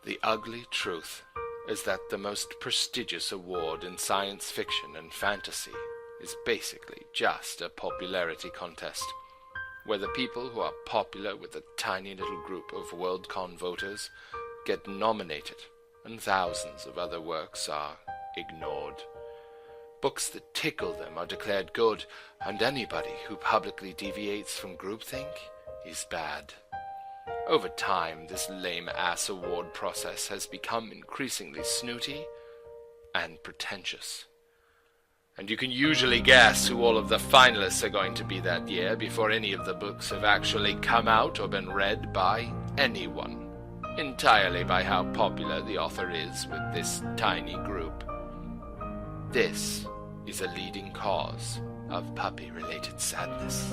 The ugly truth is that the most prestigious award in science fiction and fantasy is basically just a popularity contest, where the people who are popular with a tiny little group of Worldcon voters get nominated, and thousands of other works are ignored. Books that tickle them are declared good, and anybody who publicly deviates from groupthink is bad. Over time, this lame-ass award process has become increasingly snooty and pretentious. And you can usually guess who all of the finalists are going to be that year before any of the books have actually come out or been read by anyone, entirely by how popular the author is with this tiny group. This is a leading cause of puppy-related sadness.